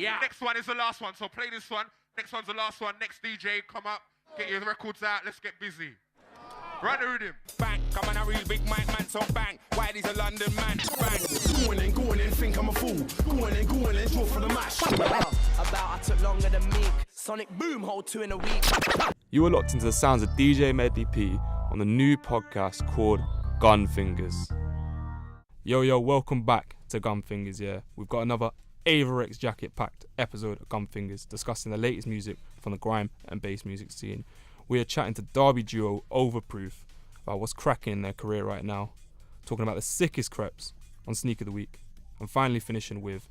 Yeah. Next one is the last one, so play this one. Next one's the last one. Next DJ, come up, get your records out, let's get busy. Run the rhythm. Bang, come on a real big mic man, so bang. Whitey's a London man, bang. Go in and think I'm a fool. Go in and draw for the mash. About I took longer than Meek. Sonic Boom, hold 2 in a week. You are locked into the sounds of DJ Medley P on the new podcast called Gunfingaz. Yo, welcome back to Gunfingaz, yeah. We've got another Averex jacket-packed episode of Gunfingaz discussing the latest music from the grime and bass music scene. We are chatting to Derby Duo Overproof about what's cracking in their career right now, talking about the sickest creps on Sneak of the Week, and finally finishing with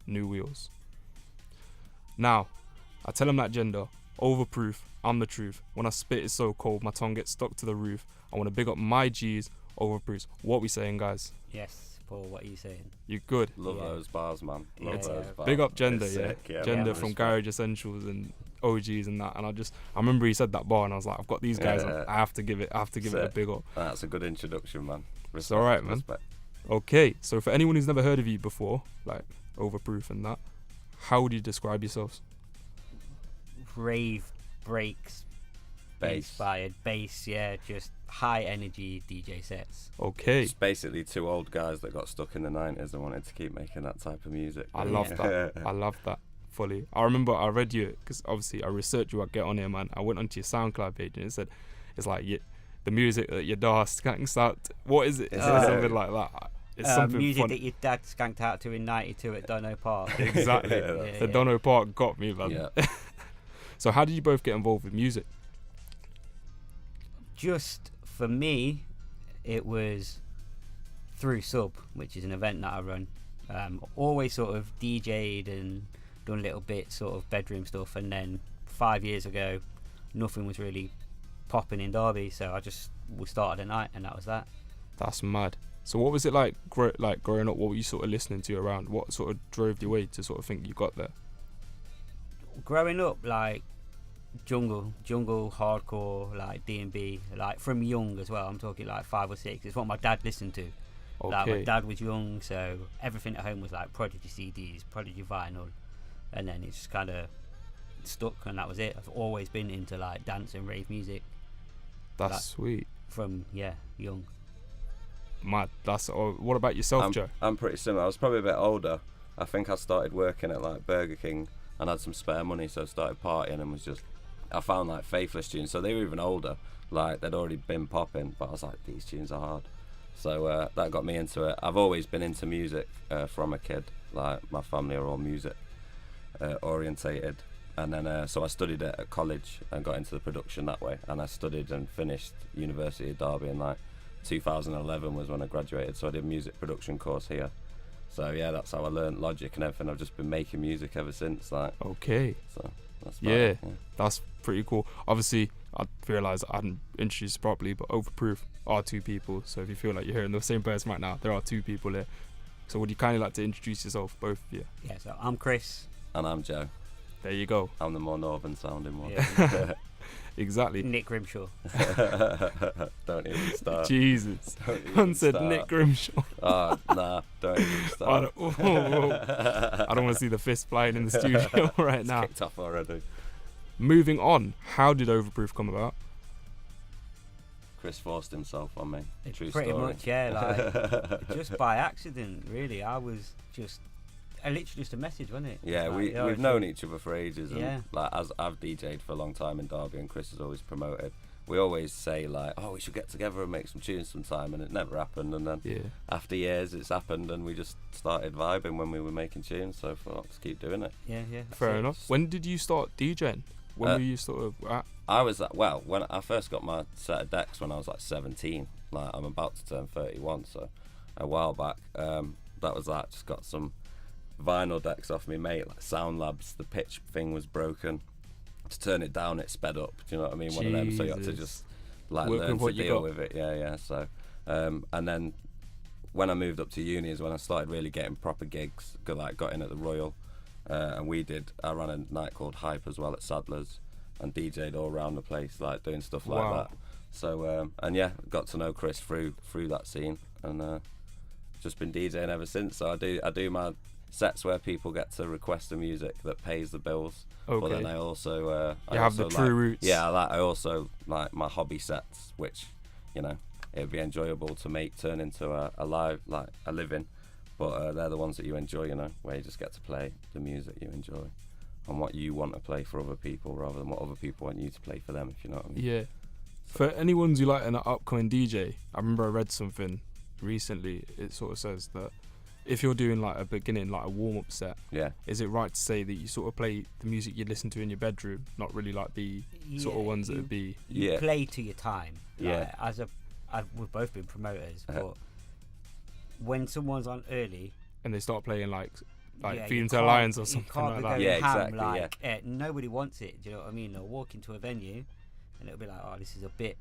New Wheels. Now, I tell them that gender, overproof, I'm the truth. When I spit it's so cold, my tongue gets stuck to the roof. I want to big up my G's, overproofs. What we saying, guys? Yes, Paul, what are you saying? You good? Love those bars, man. Love those bars. Big up Gender, It's yeah. sick, yeah. Gender Man, from respect. Garage Essentials and OGs and that. And I remember he said that bar and I was like, I've got these guys on. I have to give it a big up. That's a good introduction, man. It's alright, man. Respect. Okay, so for anyone who's never heard of you before, like Overproof and that, how would you describe yourselves? Rave, breaks, Bass. inspired, bass, yeah, just high energy DJ sets. Okay, It's basically two old guys that got stuck in the 90s and wanted to keep making that type of music. I love that. I love that fully. I remember I read you, because obviously I researched you, I get on here, man. I went onto your SoundCloud page and it said, it's like the music that your dad skanked out. What is it? Is it something like that? It's something music fun. that your dad skanked out to in 92 at Dono Park. Exactly. Yeah, The Dono Park got me, man. Yeah. So how did you both get involved with music? Just for me, it was through Sub, which is an event that I run. Always sort of DJ'd and done little bits, sort of bedroom stuff, and then 5 years ago, nothing was really popping in Derby, so we started a night, and that was that. That's mad. So what was it like growing up? What were you sort of listening to around? What sort of drove your way to sort of think you got there? Growing up, like jungle hardcore, like D&B, like from young as well. I'm talking like 5 or 6. It's what my dad listened to. Like my Okay. dad was young, so everything at home was like Prodigy CDs, Prodigy vinyl, and then it just kind of stuck, and that was it. I've always been into like dance and rave music That's Like- sweet. from young. Mad. What about yourself, Joe? I'm pretty similar. I was probably a bit older. I think I started working at like Burger King and had some spare money, so I started partying and I found like Faithless tunes. So they were even older. Like they'd already been popping, but I was like, these tunes are hard. So that got me into it. I've always been into music from a kid. Like my family are all music orientated. And then so I studied it at college and got into the production that way. And I studied and finished University of Derby in like 2011 was when I graduated. So I did a music production course here. So yeah, that's how I learned Logic and everything. I've just been making music ever since. Like, Okay. so that's about Yeah, it, that's pretty cool. Obviously, I realised I hadn't introduced it properly, but Overproof are 2 people. So if you feel like you're hearing the same person right now, there are 2 people here. So would you kindly like to introduce yourself, both of you? Yeah, so I'm Chris. And I'm Joe. There you go. I'm the more northern sounding one. Yeah. Exactly. Nick Grimshaw. Don't even start. Jesus. Don't even Man said start. Nick Grimshaw. Oh, nah, don't even I start. don't want to see the fist flying in the studio right now. Kicked off already. Moving on, how did Overproof come about? Chris forced himself on me. True Pretty story. much, yeah. Like just by accident, really. I literally just a message, wasn't it? Yeah, Like, we've known each other for ages, and Yeah. like as I've DJ'd for a long time in Derby, and Chris has always promoted. We always say like, oh, we should get together and make some tunes sometime, and it never happened. And then Yeah. after years, it's happened, and we just started vibing when we were making tunes. So I thought, let's keep doing it. Yeah, that's Fair it. enough. When did you start DJing? When were you sort of at? I was when I first got my set of decks when I was like 17. Like I'm about to turn 31, so a while back. That was that. Just got some vinyl decks off me mate, like Sound Labs. The pitch thing was broken. To turn it down, it sped up. Do you know what I mean? One of them. So you had to Jesus. just like Work learn with to what you deal got. with it. Yeah. So and then when I moved up to uni is when I started really getting proper gigs. Got in at the Royal, and I ran a night called Hype as well at Sadler's, and DJ'd all around the place, like doing stuff like Wow. that. So and yeah, got to know Chris through that scene, and just been DJing ever since. So I do my sets where people get to request the music that pays the bills. But Okay. then I also You have the true roots. Yeah, I also like my hobby sets, which, you know, it would be enjoyable to turn into a live, like a living. But they're the ones that you enjoy, you know, where you just get to play the music you enjoy and what you want to play for other people rather than what other people want you to play for them, if you know what I mean. Yeah. For anyone who like an upcoming DJ, I remember I read something recently. It sort of says that if you're doing like a beginning, like a warm-up set, Yeah. is it right to say that you sort of play the music you listen to in your bedroom, not really like the sort of ones that would be... You Yeah. play to your time. Yeah. We've both been promoters, but when someone's on early, And they start playing like yeah, Feed you Into can't- Lions or you something can't like be that. going Yeah, ham, exactly, like, nobody wants it. Do you know what I mean? They'll walk into a venue, and it'll be like, oh, this is a bit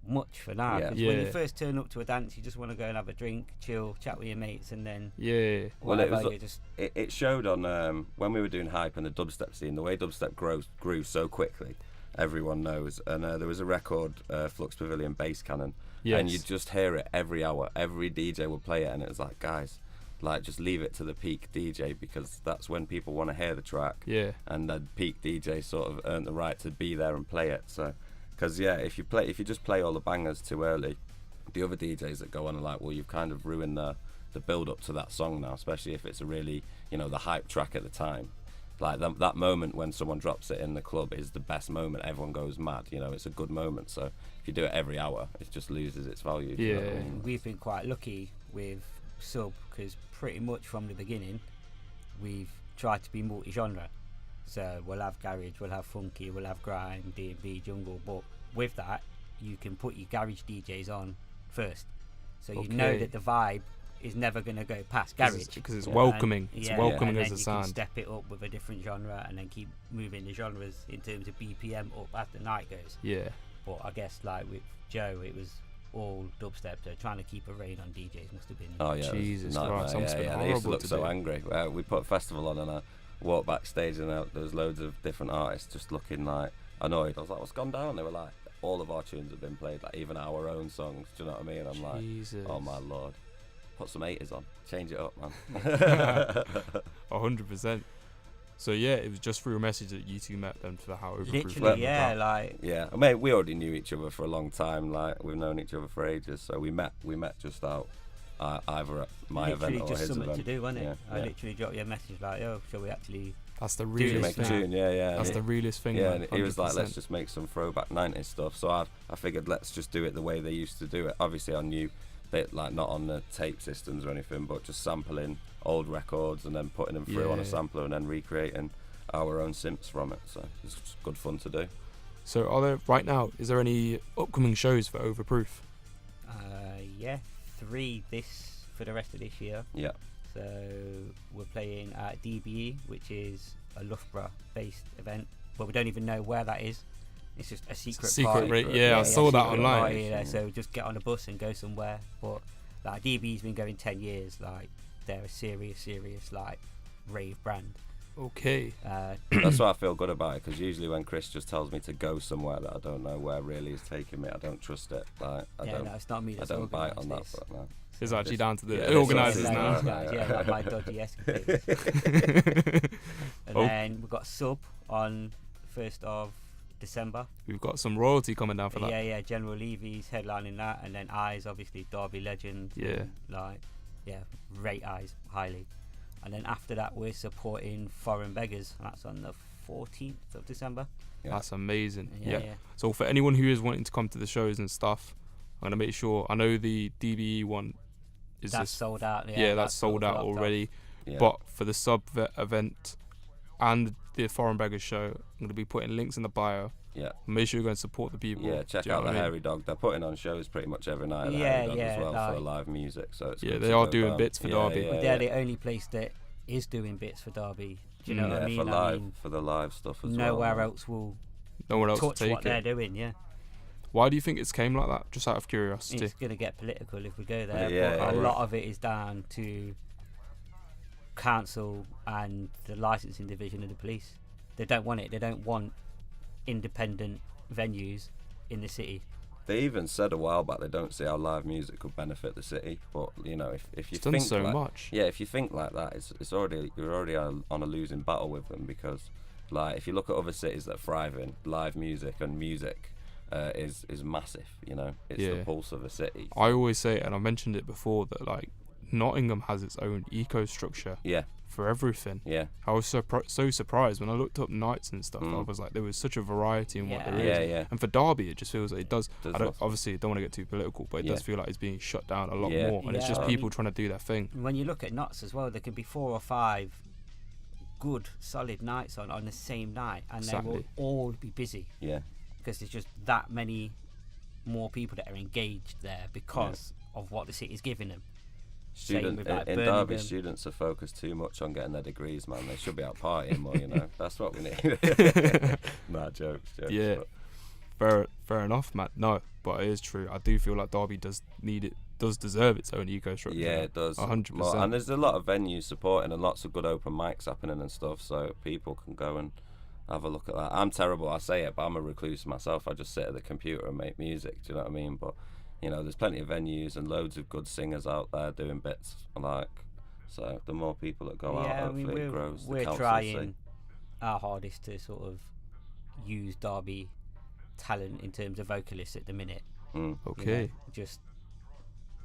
much for now. Yeah. 'Cause when Yeah. you first turn up to a dance, you just want to go and have a drink, chill, chat with your mates, and then Yeah. Well, it whatever, was- you just It showed on when we were doing hype and the dubstep scene, the way dubstep grew so quickly, everyone knows. And there was a record, Flux Pavilion Bass Cannon, and Yes. you'd just hear it every hour. Every DJ would play it, and it was like, guys, like just leave it to the peak DJ, because that's when people want to hear the track. Yeah. And the peak DJ sort of earned the right to be there and play it. So, because if you just play all the bangers too early, the other DJs that go on are like, well, you've kind of ruined the build up to that song now, especially if it's a really, you know, the hype track at the time. Like that moment when someone drops it in the club is the best moment. Everyone goes mad, you know, it's a good moment. So if you do it every hour, it just loses its value. Do you know what I Yeah. mean? we've been quite lucky with Sub, because pretty much from the beginning we've tried to be multi-genre. So we'll have garage, we'll have funky, we'll have grime, D&B, jungle, but with that you can put your garage DJs on first, so you know Okay. that the vibe is never going to go past garage, Because it's Yeah. welcoming. And- It's yeah, welcoming and as then a you sound. can step it up with a different genre and then keep moving the genres in terms of BPM up as the night goes. Yeah. But I guess like with Joe, it was all dubstep, so trying to keep a rein on DJs must have been Oh yeah, it was Jesus a nightmare. Christ, I'm yeah, spent yeah. They used to horrible look so today. angry. We put a festival on and I walked backstage and there was loads of different artists just looking like annoyed. I was like, what's gone down? They were like, all of our tunes have been played, like even our own songs. Do you know what I mean? I'm like, Jesus. oh my lord, put some 80s on, change it up, man. 100%. So yeah, it was just through a message that you two met them for how Overproof. literally, yeah, like Yeah, I mean, we already knew each other for a long time. Like we've known each other for ages. So we met just out either at my literally event or just his something event. to do, wasn't it? Yeah, I yeah. literally dropped you a message like, oh, shall we actually That's the Do To realest make a thing. tune, yeah. That's and the realest thing. Yeah, man, and he was like, 100%. let's just make some throwback 90s stuff. So I figured, let's just do it the way they used to do it. Obviously, I knew that, like, not on the tape systems or anything, but just sampling old records and then putting them through on a Yeah. sampler and then recreating our own synths from it. So it's just good fun to do. So are there right now? Is there any upcoming shows for Overproof? yeah, 3 for the rest of this year. Yeah. So we're playing at DBE, which is a Loughborough-based event, but we don't even know where that is. It's just a secret party. rate. Yeah, I saw that secret online. party, yeah, so just get on a bus and go somewhere. But like DBE's been going 10 years. Like they're a serious like rave brand. Okay. That's why I feel good about it, because usually when Chris just tells me to go somewhere that I don't know where really he's taking me, I don't trust it. Like I Yeah, don't, no, it's not me I that's don't bite on that. organised But no. It's actually This- down to the yeah, this organisers is now. These guys, yeah, like my dodgy escapades. And Oh. then we've got Sub on 1st of December. We've got some royalty coming down for that. Yeah, General Levy's headlining that, and then Eyes, obviously Derby legend. Yeah. Like, yeah, rate Eyes highly. And then after that, we're supporting Foreign Beggars, and that's on the 14th of December. Yeah. That's amazing. Yeah, Yeah. So for anyone who is wanting to come to the shows and stuff, I'm gonna make sure. I know the DBE one is That's this. sold out. Yeah, that's sort sold of out locked off. already. Yeah. But for the event and the Foreign Beggars show, I'm gonna be putting links in the bio. Yeah. Make sure you go and support the people. Yeah, check Do you know out the what I mean? Hairy Dog. They're putting on shows pretty much every night. At the Yeah, Hairy Dog yeah, as well for like- live music. So it's Yeah, good they to are go doing down. bits for Derby. Yeah, But they're the only place that is doing bits for Derby. Do you know what I mean? for live, for the live stuff as well. Nowhere else will No one else will touch take what they're it. doing. Yeah. Why do you think it's came like that? Just out of curiosity. It's going to get political if we go there, Yeah, but a yeah. lot of it is down to council and the licensing division of the police. They don't want it. They don't want independent venues in the city. They even said a while back they don't see how live music could benefit the city, but you know, if you It's done think so like, much. yeah, if you think like that, you're already on a losing battle with them, because like if you look at other cities that thrive in live music and music is massive. You know, it's the pulse of a city. I always say, and I mentioned it before, that like Nottingham has its own eco structure. Yeah. For everything. Yeah. I was so surprised when I looked up nights and stuff. I was like, there was such a variety in what there is. Yeah, yeah. And for Derby, it just feels like it does. Obviously, I don't want to get too political, but it does feel like it's being shut down a lot more, and it's just people trying to do their thing. When you look at Knots as well, there can be 4 or 5 good, solid nights on the same night, and they will all be busy. Yeah. Because there's just that many more people that are engaged there because of what the city's giving them. In Derby, students are focused too much on getting their degrees, man. They should be out partying more, you know. That's what we need. Nah, jokes. Yeah, fair enough, man. No, but it is true. I do feel like Derby does deserve its own eco structure. Yeah, it does. 100%. And there's a lot of venues supporting and lots of good open mics happening and stuff, so people can go and have a look at that. I'm terrible, I say it, but I'm a recluse myself. I just sit at the computer and make music, do you know what I mean? But you know, there's plenty of venues and loads of good singers out there doing bits. So the more people that go out, hopefully it grows. We're trying our hardest to sort of use Derby talent in terms of vocalists at the minute. Okay. You know,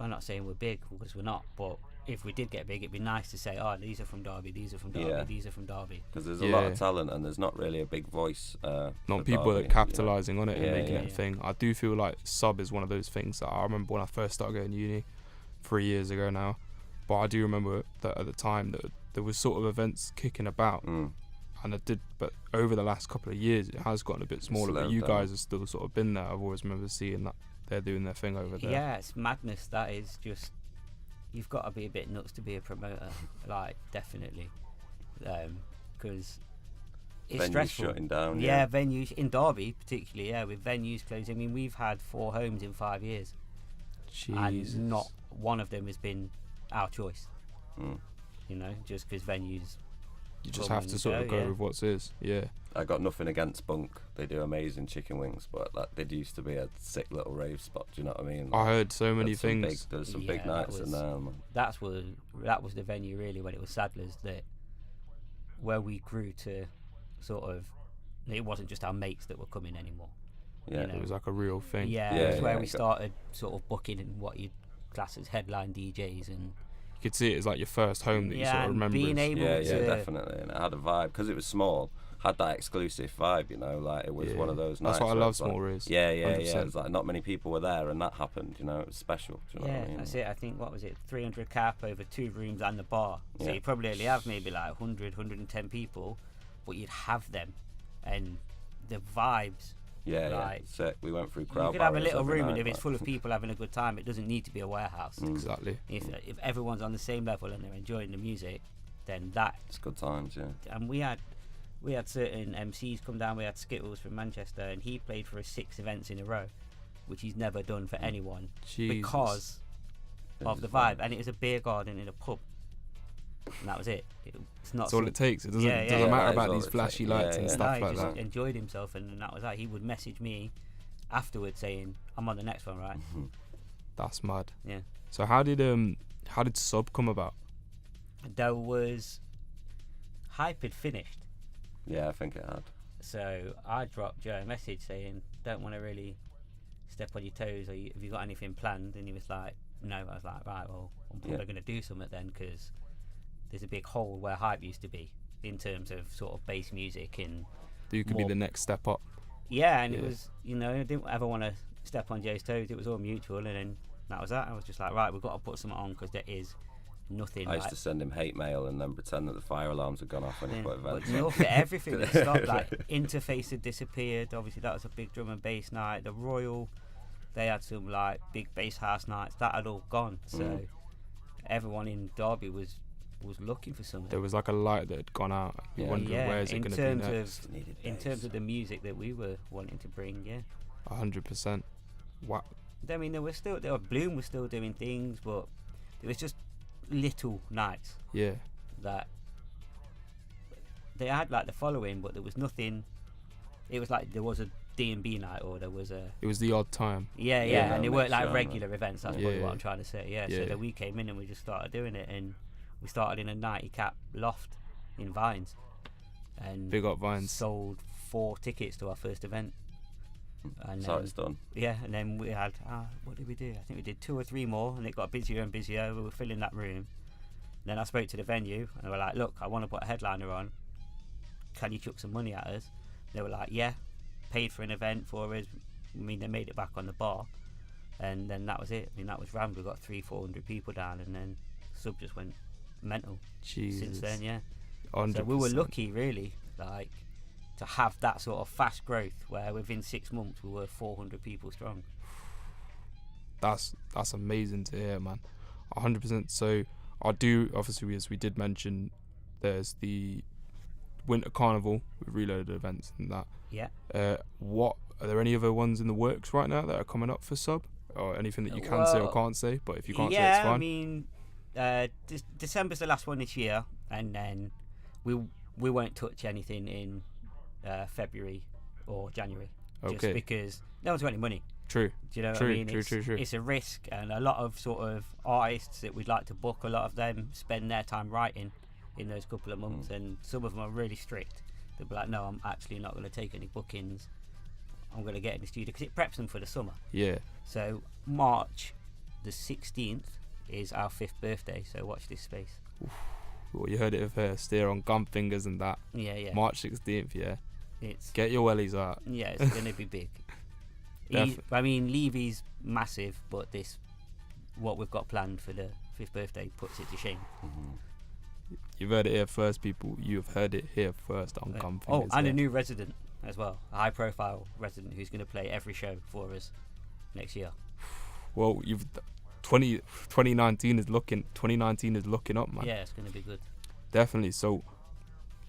I'm not saying we're big because we're not, but if we did get big, it'd be nice to say, oh, these are from Derby, these are from Derby, these are from Derby. Because there's a lot of talent and there's not really a big voice. Not people Derby, that are capitalising on it and making it a yeah. thing. I do feel like Sub is one of those things that I remember when I first started going to uni 3 years ago now. But I do remember that at the time that there was sort of events kicking about. And but over the last couple of years, it has gotten a bit smaller. But you guys have still sort of been there. I've always remember seeing that they're doing their thing over there. Yeah, it's madness. That is just, you've got to be a bit nuts to be a promoter, like definitely, because it's venues stressful. shutting down. Yeah, venues in Derby particularly. Yeah, with venues closing. I mean, we've had 4 homes in 5 years, and not one of them has been our choice. You know, just because venues. You just have to sort of go with what's is. Yeah. I got nothing against Bunk. They do amazing chicken wings, but like they used to be a sick little rave spot. Do you know what I mean? Like, I heard so many things. There's some big nights in there, man. That was the venue really when it was Sadler's, that where we grew to sort of. It wasn't just our mates that were coming anymore. Yeah, you know? It was like a real thing. Yeah, it was where we started sort of booking in what you'd class as headline DJs, and you could see it as like your first home that you sort of remember. Being able to definitely, and it had a vibe because it was small. Had that exclusive vibe, you know, like it was one of those nights. That's what I love small raves. Yeah. It's like not many people were there, and that happened. You know, it was special. Do you know what I mean? That's it. I think what was it, 300 cap over 2 rooms and the bar. So you probably only have maybe like 100, 110 people, but you'd have them, and the vibes. Sick. We went through crowd. You could have a little room, and if it's full of people having a good time, it doesn't need to be a warehouse. Exactly. If everyone's on the same level and they're enjoying the music, then it's good times. Yeah. And we had certain MCs come down. We had Skittles from Manchester, and he played for us 6 events in a row, which he's never done for anyone because of the vibe. And it was a beer garden in a pub, and that was it. It's not. That's all it takes. It doesn't matter about these flashy lights and stuff like that. He just enjoyed himself, and that was that. He would message me afterwards saying, "I'm on the next one, right?" That's mad. Yeah. So how did Sub come about? There was Hype had finished. Yeah, I think it had. So I dropped Joe a message saying, "Don't want to really step on your toes, or have you got anything planned?" And he was like, "No." I was like, "Right, well, I'm probably going to do something then, because there's a big hole where Hype used to be in terms of sort of bass music and you could be the next step up." Yeah, and it was, you know, I didn't ever want to step on Joe's toes. It was all mutual, and then that was that. I was just like, right, we've got to put something on, because there is nothing. I used to send him hate mail and then pretend that the fire alarms had gone off when he put events. But look at everything that stopped. Like Interface had disappeared. Obviously, that was a big drum and bass night. The Royal, they had some like big bass house nights. That had all gone. So everyone in Derby was looking for something. There was like a light that had gone out. You wondered where is it going to be next. In terms of the music that we were wanting to bring, 100%. Wow. I mean, Bloom was still doing things, but it was just little nights. Yeah. That they had like the following, but there was nothing. It was like there was a D&B night, or there was a... It was the odd time. Yeah, Yeah, and they no, weren't like sure, regular events, that's probably Yeah. what I'm trying to say, Yeah. So then we came in and we just started doing it, and we started in a 90 cap loft in Vines, and Big up Vines. sold 4 tickets to our first event. And So it's done. yeah, and then we had, what did we do? I think we did 2 or 3 more, and it got busier and busier. We were filling that room. Then I spoke to the venue, and they were like, look, I want to put a headliner on. Can you chuck some money at us? They were like, yeah. Paid for an event for us. I mean, they made it back on the bar. And then that was it. I mean, that was rammed. We got 300-400 people down, and then Sub just went mental. Jesus. Since then, yeah. 100%. So we were lucky, really, like, to have that sort of fast growth where within 6 months we were 400 people strong. That's amazing to hear, man. 100%. So I do, obviously, as we did mention, there's the Winter Carnival with reloaded events and that. Yeah. What are there any other ones in the works right now that are coming up for Sub, or anything that you can say or Well, can't say? But if you can't say, yeah, it's fine. I mean, December's the last one this year, and then we won't touch anything in February or January, just Okay. because no one's got any money. True. Do you know True, what I mean? true. It's a risk, and a lot of sort of artists that we'd like to book, a lot of them spend their time writing in those couple of months, and some of them are really strict. They'll be like, no, I'm actually not going to take any bookings. I'm going to get in the studio, because it preps them for the summer. Yeah. So March the 16th is our 5th birthday, so watch this space. Well, you heard it first here on Gunfingaz and that. Yeah. March 16th, yeah. It's Get your wellies out. yeah, it's going to be big. I mean, Levy's massive, but what we've got planned for the 5th birthday puts it to shame. You've heard it here first, people. You've heard it here first on Gunfingaz. And a new resident as well, a high-profile resident who's going to play every show for us next year. Well, 2019 is looking up, man. Yeah, it's going to be good. Definitely. So,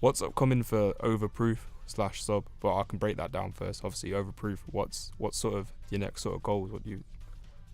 what's upcoming for Overproof / Sub? But I can break that down first. Obviously, Overproof. What's sort of your next sort of goals? What do you?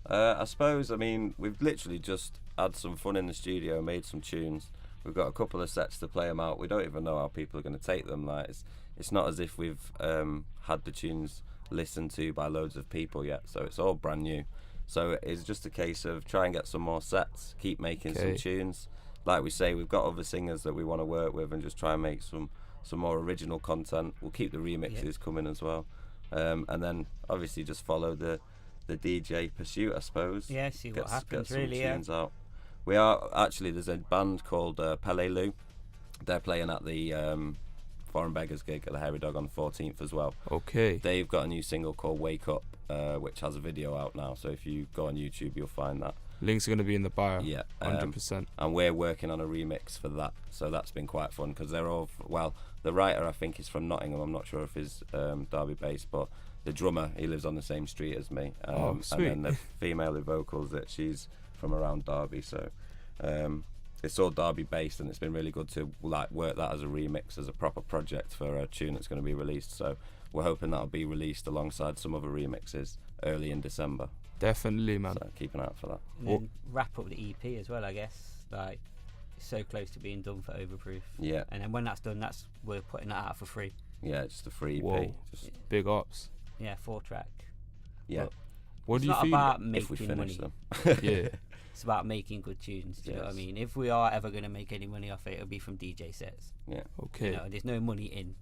I suppose, I mean, we've literally just had some fun in the studio, made some tunes. We've got a couple of sets to play them out. We don't even know how people are going to take them. Like, it's not as if we've had the tunes listened to by loads of people yet, so it's all brand new. So it's just a case of try and get some more sets, keep making some tunes. Like we say, we've got other singers that we want to work with, and just try and make some more original content. We'll keep the remixes coming as well, and then obviously just follow the DJ pursuit, I suppose. Yeah, see what happens. Get some really, tunes out. We are actually, there's a band called Pele Lou. They're playing at the Foreign Beggars gig at the Hairy Dog on the 14th as well. Okay. They've got a new single called Wake Up, which has a video out now. So if you go on YouTube, you'll find that. Links are going to be in the bio. Yeah, 100%. And we're working on a remix for that. So that's been quite fun, because they're all, well, the writer I think is from Nottingham. I'm not sure if he's Derby based, but the drummer, he lives on the same street as me. Sweet. And then the female who vocals, that she's from around Derby. So it's all Derby based, and it's been really good to like work that as a remix, as a proper project for a tune that's going to be released. So we're hoping that'll be released alongside some other remixes early in December. Definitely, man. So keep an eye out for that. And then wrap up the EP as well, I guess. Like, it's so close to being done for Overproof. Yeah. And then when that's done, we're putting that out for free. Yeah, just a free EP. Whoa. Just, Big ups. Yeah, 4-track. yeah. But What it's do you not feel? about If we making finish money. them. Yeah. It's about making good tunes. Do you know what I Yes. mean? If we are ever going to make any money off it, it'll be from DJ sets. Yeah. Okay. You know, there's no money in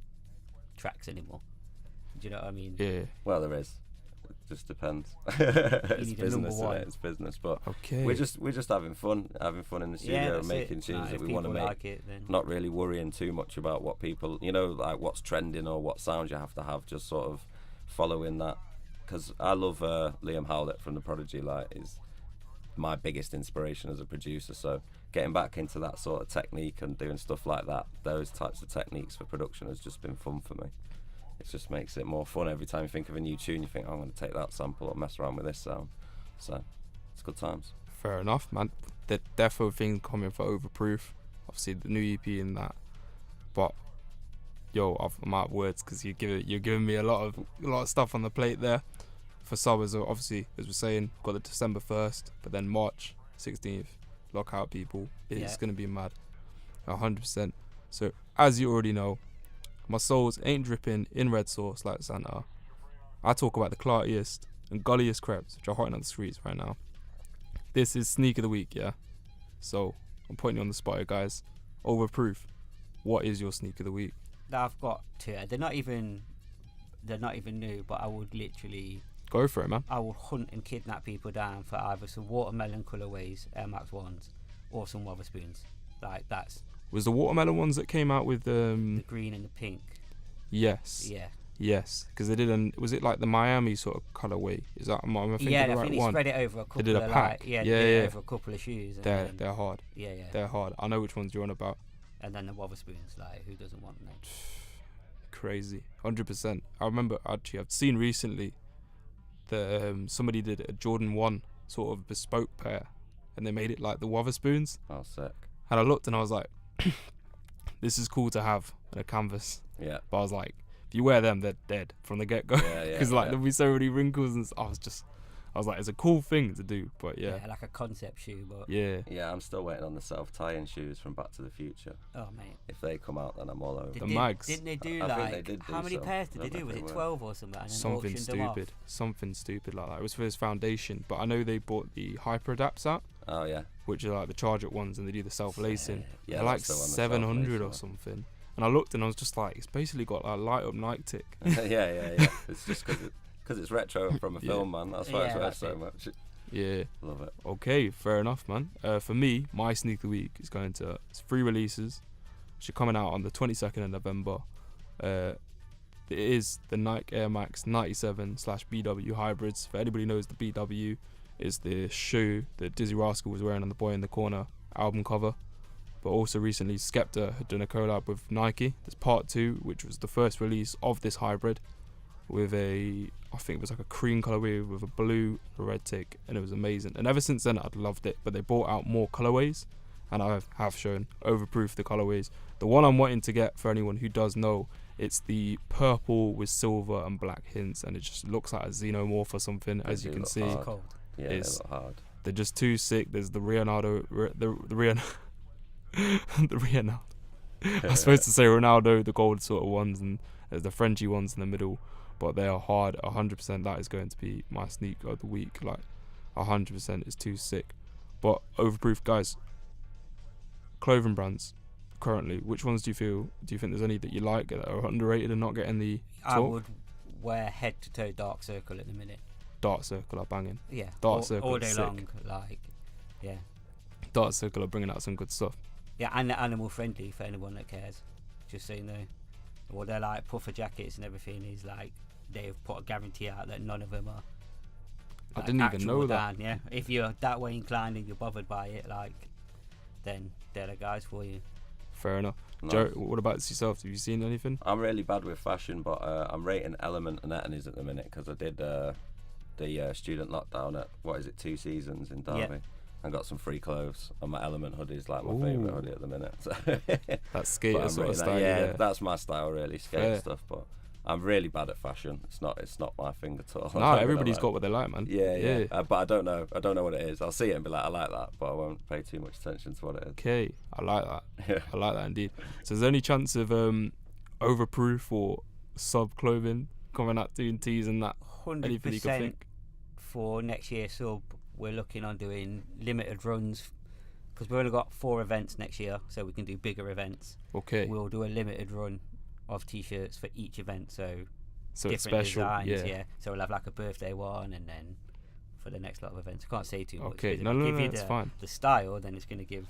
tracks anymore. Do you know what I mean? Yeah. Well, there is. It just depends. You It's need a business, number isn't one. it? It's business. But Okay. we're just having fun in the studio, that's making it. tunes Like, that if we want to people make. like it, then Not really worrying too much about what people, you know, like what's trending or what sounds you have to have. Just sort of following that. Because I love Liam Howlett from The Prodigy. Like, is my biggest inspiration as a producer. So getting back into that sort of technique and doing stuff like that, those types of techniques for production, has just been fun for me. It just makes it more fun. Every time you think of a new tune, you think, oh, I'm going to take that sample and mess around with this sound. So it's good times. Fair enough, man. The defo thing coming for Overproof. Obviously, the new EP and that. But yo, I'm out of words, because you're giving me a lot of stuff on the plate there. For Sub, as obviously, as we're saying, got the December 1st, but then March 16th, lockout, people. It's gonna be mad, 100%. So as you already know, my souls ain't dripping in red sauce like Santa. I talk about the clartiest and gulliest creps, which are hot on the streets right now. This is sneak of the week, yeah? So, I'm putting you on the spot here, guys. Overproof. What is your sneak of the week? I've got two. They're not even new, but I would literally Go for it, man. I would hunt and kidnap people down for either some watermelon colourways, Air Max 1s, or some Wotherspoons. Like, that's... Was the watermelon ones that came out with... the green and the pink. Yes. Yeah. Yes, because they did was it like the Miami sort of colourway? Is that, am I thinking Yeah, the I right think they one? spread it over a couple did a of pack. like... Yeah, they did it yeah. over a couple of shoes. And They're hard. Yeah, yeah. They're hard. I know which ones you're on about. And then the Wotherspoons, like, who doesn't want them? Crazy. 100%. I remember, actually, I've seen recently that somebody did a Jordan 1 sort of bespoke pair, and they made it like the Wotherspoons. Oh, sick. And I looked and I was like, this is cool to have on a canvas. Yeah. But I was like, if you wear them, they're dead from the get-go. Yeah, yeah, Because like yeah. there'll be so many wrinkles and I was like, it's a cool thing to do, but yeah. Like a concept shoe, but... Yeah. Yeah, I'm still waiting on the self-tying shoes from Back to the Future. Oh, mate. If they come out, then I'm all over. The mags. Didn't they do, I think like... they did do how many some. pairs did I they don't do? Was think it they 12 or something? And then Something auctioned them off? stupid. Something stupid like that. It was for his foundation, but I know they bought the Hyper Adapts out, Oh, yeah. which are like the charge up ones, and they do the self-lacing. Yeah, They're like that's the one, the 700 or self-lacing something. And I looked and I was just like, it's basically got like light up Nike tick. yeah. It's just because it's retro and from a Yeah. film, man. That's why it's Yeah, worth that's so it. much. Yeah. Love it. Okay, fair enough, man. For me, my sneak of the week is going to it's 3 releases, which are coming out on the 22nd of November. It is the Nike Air Max 97/BW hybrids. For anybody who knows, the BW is the shoe that Dizzy Rascal was wearing on the Boy in the Corner album cover. But also recently, Skepta had done a collab with Nike. There's part 2, which was the first release of this hybrid, with I think it was like a cream colorway with a blue, a red tick, and it was amazing. And ever since then, I'd loved it. But they brought out more colorways, and I have shown overproof the colorways. The one I'm wanting to get, for anyone who does know, it's the purple with silver and black hints, and it just looks like a xenomorph or something, They as you do can look see. hard. Cold. Yeah, It's- they look hard. They're just too sick. There's the Ronaldo, the Ronaldo. I was supposed to say Ronaldo, the gold sort of ones, and there's the Frenchy ones in the middle. But they are hard. 100%. That is going to be my sneak of the week. Like 100% is too sick. But overproof, guys. Clothing brands currently. Which ones do you think there's any that you like that are underrated and not getting the I talk? would wear head to toe Dark Circle at the minute. Dark Circle are banging. Yeah. Dark Circle all is day sick. long. Like, yeah. Dark Circle are bringing out some good stuff. Yeah, and they're animal friendly for anyone that cares. Just so you know. Well, they're like puffer jackets and everything is like, they've put a guarantee out that none of them are. I like, didn't even actual know that. down, yeah. If you're that way inclined and you're bothered by it, like, then they're the guys for you. Fair enough. Nice. Joe, what about yourself? Have you seen anything? I'm really bad with fashion, but I'm rating Element and Etnies at the minute because I did the student lockdown at 2 seasons in Derby. Yeah. And got some free clothes, and my Element hoodie is like my Ooh. favourite hoodie at the minute. So That but skater I'm sort of rating that. style. Yeah, Yeah. that's my style, really, skate Fair. stuff. But I'm really bad at fashion. It's not my thing at all. Nah, everybody's got what they like, man. Yeah. But I don't know what it is. I'll see it and be like, I like that, but I won't pay too much attention to what it is. Okay, I like that. Yeah. I like that indeed. So, is there any chance of overproof or sub clothing coming out doing teas and that? Anything you can 100% think? for next year sub, we're looking on doing limited runs because we've only got 4 events next year, so we can do bigger events. Okay, We'll do a limited run of t-shirts for each event, so so it's different special. designs, Yeah. So we'll have like a birthday one, and then for the next lot of events, I can't say too much. Okay, 'cause if no, I no, give no, you that's the, fine. the style, then it's going to give.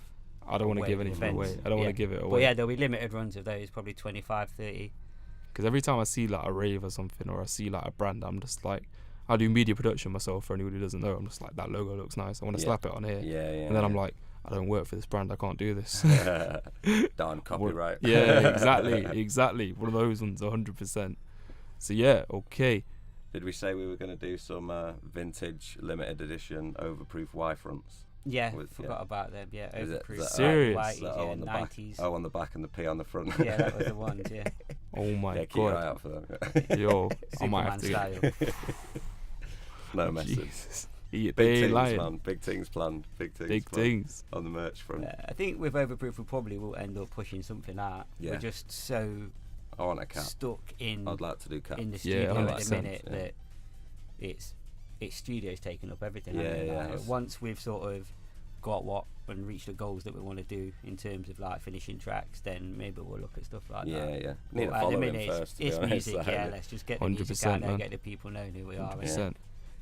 I don't want to away give the anything events. away. I don't want Yeah. to give it But away. yeah, there'll be limited runs of those, probably 25, 30. Because every time I see like a rave or something, or I see like a brand, I'm just like, I do media production myself. For anybody who doesn't know, I'm just like, that logo looks nice. I want to slap it on here. Yeah. And then I'm like, I don't work for this brand. I can't do this. darn copyright. Yeah, exactly. One of those ones, 100%. So yeah, okay. Did we say we were going to do some vintage limited edition overproof Y fronts? Yeah, With- forgot about them. Yeah, Is it- overproof. is that Serious? White, So, yeah, on the back, 90s. on the back and the P on the front. Yeah, that was the ones. Yeah, Oh my Yeah, keep your eye god. out for them. Yo, I might have Superman to. style. No message. Jesus. They Big ain't things, lying. man. Big things planned. Big Big things. on the merch front. I think with overproof we probably will end up pushing something out. Yeah. We're just so I want a cap. stuck in I'd like to do cap. in the Yeah, studio at 100%, the minute yeah. that it's studio's taking up everything. Yeah, hasn't it? yeah, Like, that's- once we've sort of got what and reached the goals that we want to do in terms of like finishing tracks, then maybe we'll look at stuff like Yeah, that. yeah. Need to But at the follow him minute, first, to be it's honest. music. Like, Yeah, let's just get the music 100%, out there, man. get the people knowing who we are. innit? 100%.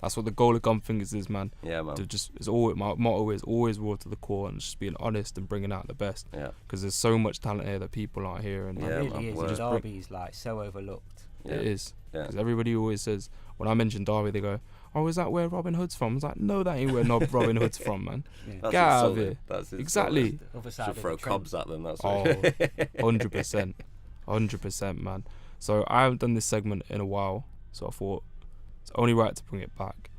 That's what the goal of Gunfingaz is, man. Yeah, man. To just, it's always, my motto is always raw to the core and just being honest and bringing out the best. Yeah. Because there's so much talent here that people aren't hearing. It Yeah, really man, is. word. Just bring- Derby's like so overlooked. Yeah. It is. Yeah. Because everybody always says, when I mention Derby, they go, "Oh, is that where Robin Hood's from?" I was like, "No, that ain't where Robin Hood's from, man." Yeah. That's Get out of insulting. here. That's Exactly. insulting. The other side Should of throw the trend. cobs at them. That's Oh, what 100%. 100%, man. So I haven't done this segment in a while, so I thought it's only right to bring it back.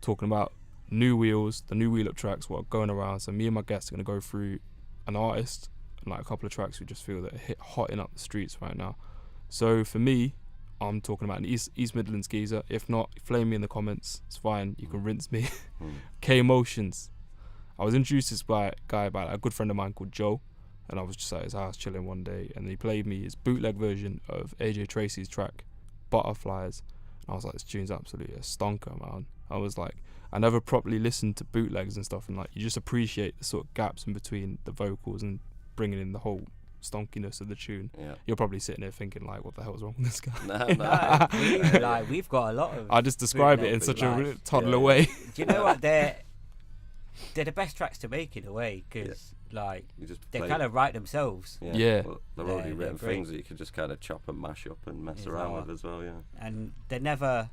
Talking about new wheels, the new wheel up tracks, what are going around. So me and my guests are going to go through an artist and like a couple of tracks we just feel that are hotting up the streets right now. So for me, I'm talking about an East Midlands geezer. If not, flame me in the comments. It's fine. You can rinse me. K Motions. I was introduced to this guy by a good friend of mine called Joe, and I was just at his house chilling one day, and he played me his bootleg version of AJ Tracy's track, Butterflies. And I was like, this tune's absolutely a stonker, man. I was like, I never properly listened to bootlegs and stuff, and like you just appreciate the sort of gaps in between the vocals and bringing in the whole stonkiness of the tune. Yeah. You're probably sitting there thinking like, what the hell's wrong with this guy? No. We've got a lot of. I just describe it in bootlegs, such like, a toddler yeah. way. Do you know what? They're the best tracks to make in a way, because like You just they play- kind of write themselves, Yeah. Well, they're They're- already they're written great. things that you could just kind of chop and mash up and mess around with as well. Yeah. and they're never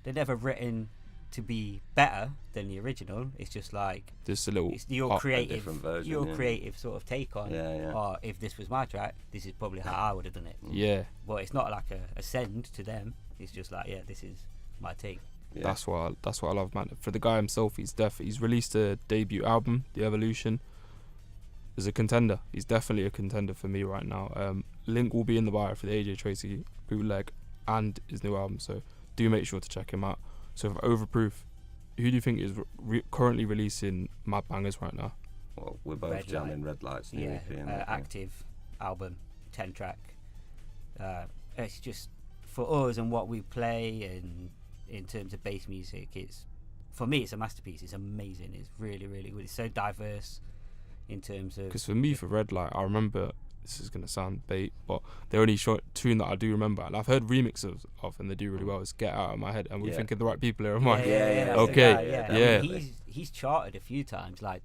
written to be better than the original. It's just like Just a little it's your pop- creative, different version, your yeah. creative sort of take on. Yeah, yeah. Or if this was my track, this is probably how I would have done it. Yeah, But it's not like a send to them. It's just like, yeah, this is my take. Yeah. that's what I love, man. For the guy himself, he's released a debut album, The Evolution. Is a contender. He's definitely a contender for me right now. Link will be in the bio for the AJ Tracy bootleg and his new album, so do make sure to check him out. So for Overproof, who do you think is currently releasing mad bangers right now? Well, we're both Red jamming Light. Red Light's new Yeah, EP. And that, active album, 10 track. It's just for us and what we play, and in terms of bass music, it's for me it's a masterpiece. It's amazing. It's really, really good. It's so diverse in terms of. Because for me, for Red Light, I remember, this is going to sound bait, but the only short tune that I do remember, and I've heard remixes of and they do really well, is Get Out of My Head. And we're Yeah. thinking the right people here, am I? Yeah, that's the okay, guy, yeah, I mean, yeah. he's charted a few times. Like,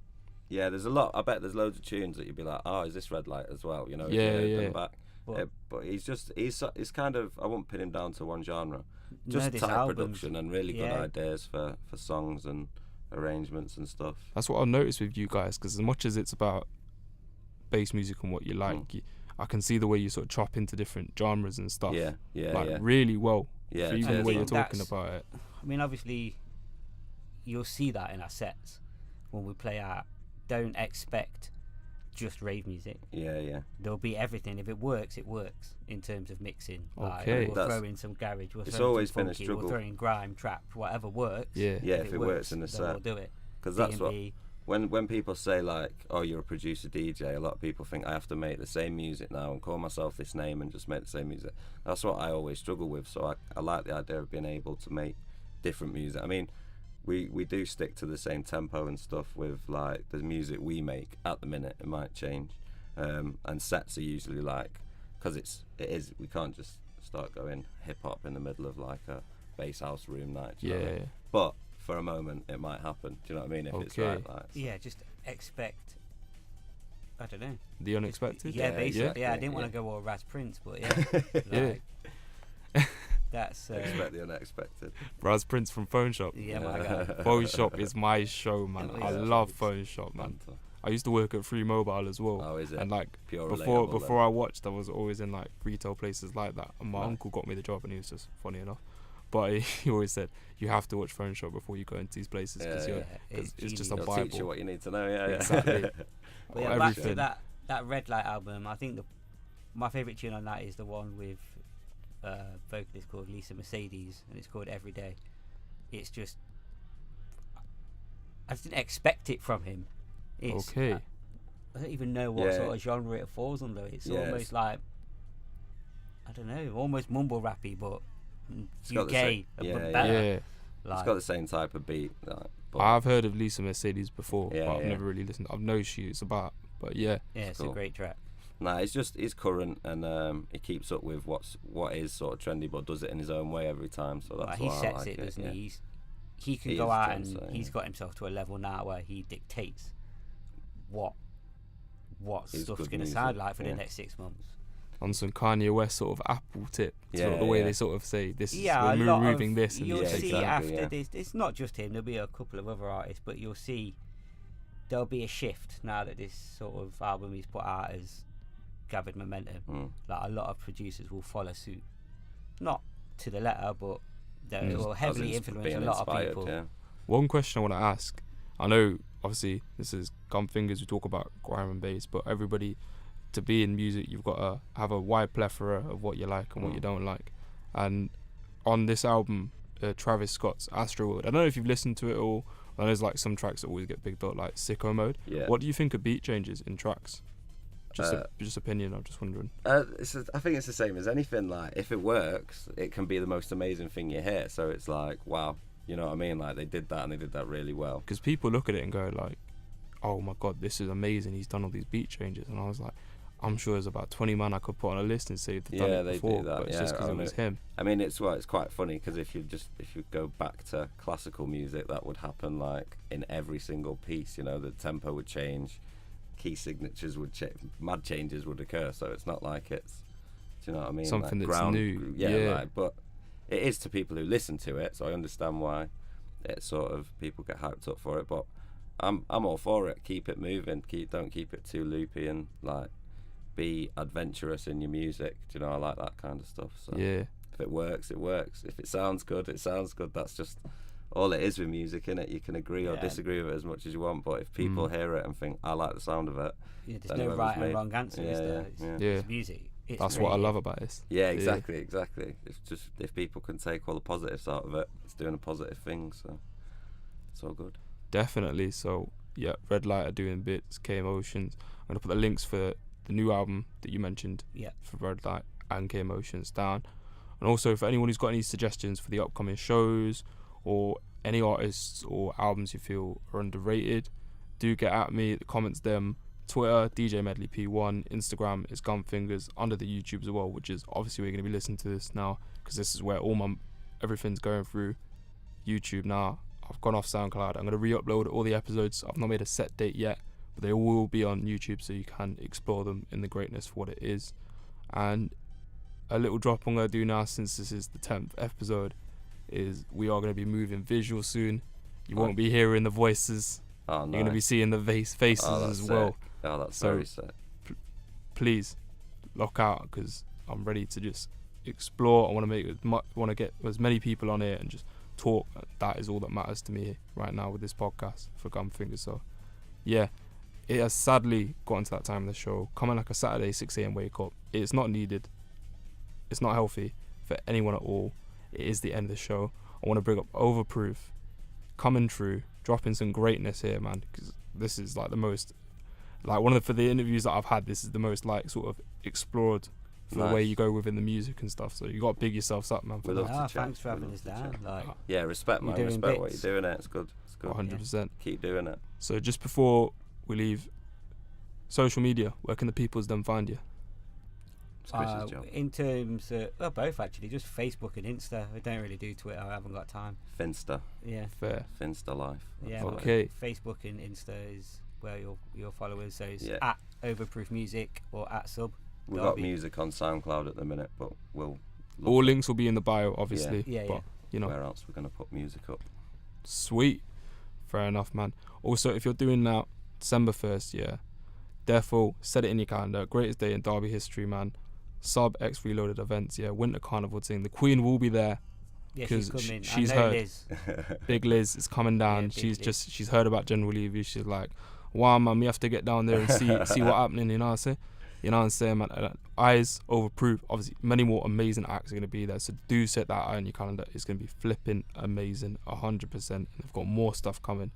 Yeah, there's a lot. I bet there's loads of tunes that you'd be like, oh, is this Red Light as well? You know, if you Yeah, heard yeah. them back. But- But he's kind of, I won't pin him down to one genre. Just this tight album's- production and really good yeah. ideas for songs and arrangements and stuff. That's what I've noticed with you guys, because as much as it's about bass music and what you like, I can see the way you sort of chop into different genres and stuff. Yeah, yeah, like yeah. really well. Yeah, for even cheers, the way man. you're talking That's- about it. I mean, obviously, you'll see that in our sets when we play out. Don't expect just rave music. Yeah, yeah. There'll be everything. If it works, it works in terms of mixing. Okay. Like, we'll throw in some garage. We'll It's throw in always some been a funky, struggle. We'll throw in grime, trap, whatever works. Yeah. Yeah, if it works in the then we'll set. do it. Because that's what, D&B, when people say like, oh, you're a producer DJ, a lot of people think I have to make the same music now and call myself this name and just make the same music. That's what I always struggle with. So I like the idea of being able to make different music. I mean, we do stick to the same tempo and stuff with like the music we make at the minute. It might change, and sets are usually like, because it is, we can't just start going hip hop in the middle of like a bass house room night. Do you know what I mean? Yeah. But for a moment, it might happen. Do you know what I mean? If it's Okay. right, like, yeah, just expect. I don't know. The unexpected. Yeah, basically. Yeah, I yeah. didn't want to go all Raz Prince, but yeah, Yeah. like, that's expect the unexpected. Raz Prince from Phone Shop. yeah, my God. Phone Shop is my show, man. Yeah, I yeah. love Phone Shop, man. Fanta. I used to work at Free Mobile as well. Oh, is it? And like Pure before relatable, I watched, I was always in like retail places like that. And my Right. uncle got me the job, and he was just funny enough. But he always said you have to watch Phone Shop before you go into these places because Yeah, it's just a It'll Bible. teach you what you need to know. Yeah, yeah. Exactly. But yeah, back to Everything. that Red Light album. I think my favourite tune on that is the one with vocalist called Lisa Mercedes, and it's called Every Day. It's just, I just didn't expect it from him. It's, Okay. I don't even know what Yeah. sort of genre it falls under. It's Yeah, almost it's- like I don't know, almost mumble rappy, but got the UK, same- but yeah, better. Yeah. Like, It's got the same type of beat. Like, but I've heard of Lisa Mercedes before, Yeah, but I've yeah. never really listened. I know she it's about, but yeah. yeah, it's cool. a great track. nah, it's current and he keeps up with what is sort of trendy, but does it in his own way every time. So that's Like, he why I sets like it, doesn't yeah. he? He can He go is out trying and to say, he's yeah. got himself to a level now where he dictates what It's stuff's good going to music, sound like for yeah. the next 6 months. On some Kanye West sort of Apple tip, sort of Yeah, the way yeah. they sort of say this is Yeah, a we're lot removing of, this and you'll this. see exactly, after yeah. this. It's not just him. There'll be a couple of other artists, but you'll see there'll be a shift now that this sort of album he's put out has gathered momentum. Like, a lot of producers will follow suit, not to the letter, but it will heavily influence being a lot of inspired, people. Yeah. One question I want to ask, I know obviously this is Gunfingaz, we talk about grime and bass, but everybody, to be in music, you've got to have a wide plethora of what you like and what you don't like. And on this album, Travis Scott's Astroworld, I don't know if you've listened to it all. I know there's like some tracks that always get picked up, like Sicko Mode. Yeah. What do you think of beat changes in tracks? Just opinion, I'm just wondering. I think it's the same as anything. Like, if it works, it can be the most amazing thing you hear. So it's like, wow, you know what I mean? Like, they did that and they did that really well. Because people look at it and go like, oh my god, this is amazing, he's done all these beat changes. And I was like, I'm sure there's about 20 man I could put on a list and say they've done it they before, do that. but it's yeah, just because it was him. I mean, it's quite funny because if you go back to classical music, that would happen like in every single piece. You know, the tempo would change, key signatures would change, mad changes would occur. So it's not like it's, do you know what I mean? Something like that's ground, new. Yeah, like, but it is to people who listen to it. So I understand why it's sort of people get hyped up for it. But I'm all for it. Keep it moving. Don't keep it too loopy and like. Be adventurous in your music. Do you know, I like that kind of stuff. So Yeah. if it works, it works. If it sounds good, it sounds good. That's just all it is with music, innit? You can agree or disagree with it as much as you want, but if people hear it and think, I like the sound of it, Yeah, there's then no whoever's right and made- wrong answer, is there? Yeah. It's music. It's That's what I creative. love about this. Yeah, exactly. It's just if people can take all the positives out of it, it's doing a positive thing, so it's all good. Definitely. So yeah, Red Light are doing bits, K Emotions. I'm gonna put the links for the new album that you mentioned for Red Light and K Emotions down. And also for anyone who's got any suggestions for the upcoming shows or any artists or albums you feel are underrated, do get at me, comments them. Twitter, DJ Medley P1, Instagram is Gunfingaz, under the YouTube as well, which is obviously we're going to be listening to this now because this is where everything's going through YouTube now. I've gone off SoundCloud. I'm going to re-upload all the episodes. I've not made a set date yet, but they will be on YouTube so you can explore them in the greatness for what it is. And a little drop I'm going to do now, since this is the 10th episode, is we are going to be moving visual soon. You won't be hearing the voices. Oh, nice. You're going to be seeing the faces as well. Sick. Oh, that's So, very sick. Please lock out because I'm ready to just explore. I want to get as many people on here and just talk. That is all that matters to me right now with this podcast for Gunfingaz. So yeah, it has sadly gotten to that time of the show. Coming like a Saturday 6 a.m. wake up. It's not needed. It's not healthy for anyone at all. It is the end of the show. I want to bring up Overproof coming through, dropping some greatness here, man, because this is like the most, like for the interviews that I've had, this is the most like sort of explored for the way you go within the music and stuff. So you got to big yourselves up, man, for We'd that. love to chat. Thanks for having us down. Like, Yeah, respect, man. doing Respect what bits. you're doing. It's good. It's good. 100%. Keep doing it. So just before we leave, social media, where can the peoples then find you? It's Chris's job. in terms of, both actually, just Facebook and Insta. I don't really do Twitter. I haven't got time. Finsta. Yeah. Fair. Finsta life. Yeah. That's but Okay. Facebook and Insta is where your followers. So it's Yeah. at Overproof Music or at Sub. We've Derby. got music on SoundCloud at the minute, but we'll look All at links will be in the bio, obviously. Yeah, but yeah. you know, where else we're going to put music up. sweet. Fair enough, man. Also, if you're doing that December 1st, yeah, therefore set it in your calendar. Greatest day in Derby history, man. Sub X Reloaded events, yeah. Winter Carnival thing. The Queen will be there. Yeah, she's 'Cause coming. she's I know heard. Liz. Big Liz is coming down. Yeah, Big she's heard about General Levy. She's like, wow, man, we have to get down there and see what happening. You know what I'm saying? You know what I'm saying, man? Eyes Overproof. Obviously, many more amazing acts are going to be there. So do set that eye on your calendar. It's going to be flipping amazing, 100%. And they've got more stuff coming.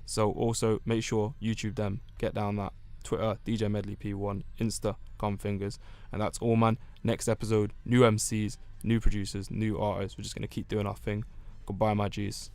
So also make sure YouTube them, get down that Twitter, DJ Medley P1, Insta, Gunfingaz. And that's all, man. Next episode, new MCs, new producers, new artists. We're just going to keep doing our thing. Goodbye, my G's.